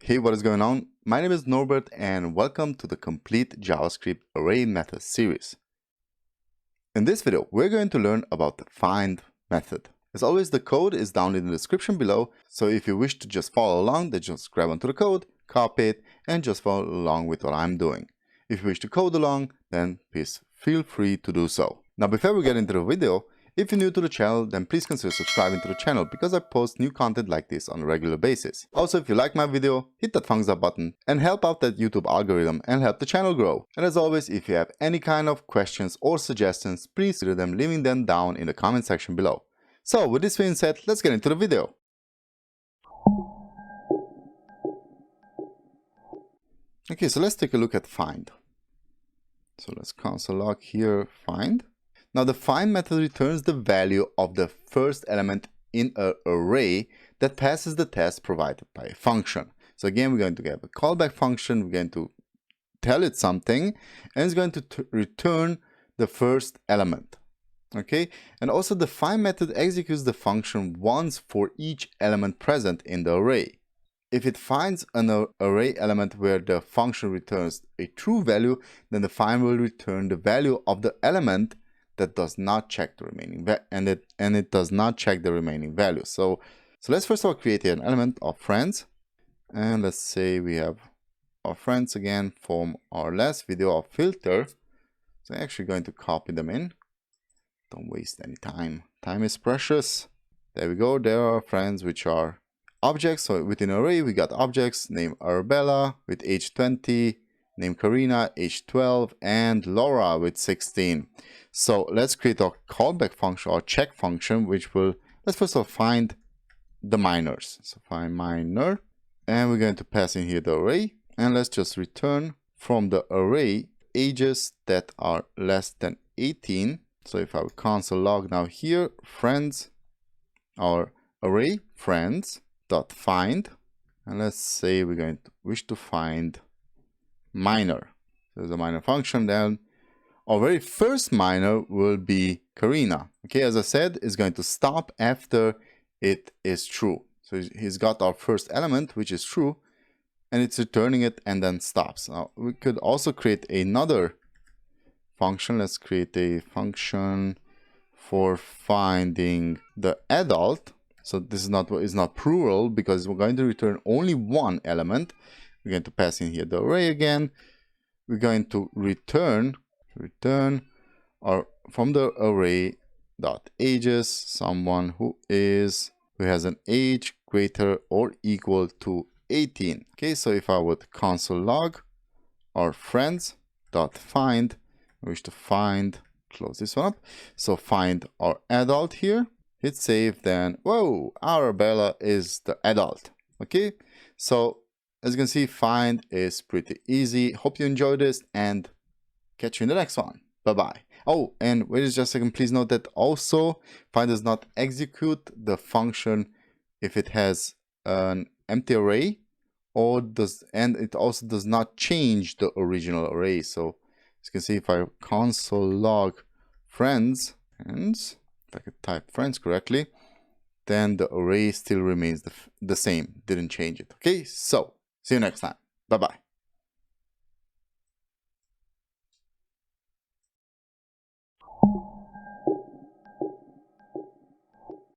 Hey, what is going on? My name is Norbert and welcome to the Complete JavaScript Array Methods series. In this video, we're going to learn about the find method. As always, the code is down in the description below, so if you wish to just follow along, then just grab onto the code, copy it, and just follow along with what I'm doing. If you wish to code along, then please feel free to do so. Now, before we get into the video, if you're new to the channel, then please consider subscribing to the channel because I post new content like this on a regular basis. Also, if you like my video, hit that thumbs up button and help out that YouTube algorithm and help the channel grow. And as always, if you have any kind of questions or suggestions, please consider them leaving them down in the comment section below. So with this being said, let's get into the video. Okay, so let's take a look at find. So let's console log here, find. Now the find method returns the value of the first element in an array that passes the test provided by a function. So again, we're going to get a callback function, we're going to tell it something, and it's going to return the first element. Okay, and also the find method executes the function once for each element present in the array. If it finds an array element where the function returns a true value, then the find will return the value of the element that does not check the remaining it does not check the remaining values. So let's first of all create an element of friends, and let's say we have our friends again from our last video of filter. So I'm actually going to copy them in. Don't waste any time. Time is precious. There we go. There are friends which are objects. So within an array we got objects named Arabella with age 20, named Karina age 12, and Laura with 16. So let's create our callback function or check function, which will, let's first of all find the minors. So find minor, and we're going to pass in here the array, and let's just return from the array ages that are less than 18. So if I would console log now here, friends, our array friends dot find, and let's say we're going to wish to find minor. So there's a minor function. Then our very first minor will be Karina. Okay, as I said, it's going to stop after it is true. So he's got our first element, which is true, and it's returning it and then stops. Now we could also create another function. Let's create a function for finding the adult. So this is not plural because we're going to return only one element. We're going to pass in here the array again. We're going to return or from the array dot ages someone who has an age greater or equal to 18. Okay, so if I would console log our friends dot find, I wish to find, close this one up. So find our adult here, hit save, then whoa, Arabella is the adult. Okay, so as you can see, find is pretty easy. Hope you enjoyed this and catch you in the next one. Bye-bye. Oh, and wait just a second. Please note that also find does not execute the function if it has an empty array, and it also does not change the original array. So as you can see, if I console log friends, if I could type friends correctly, then the array still remains the same. Didn't change it. Okay, so see you next time. Bye-bye.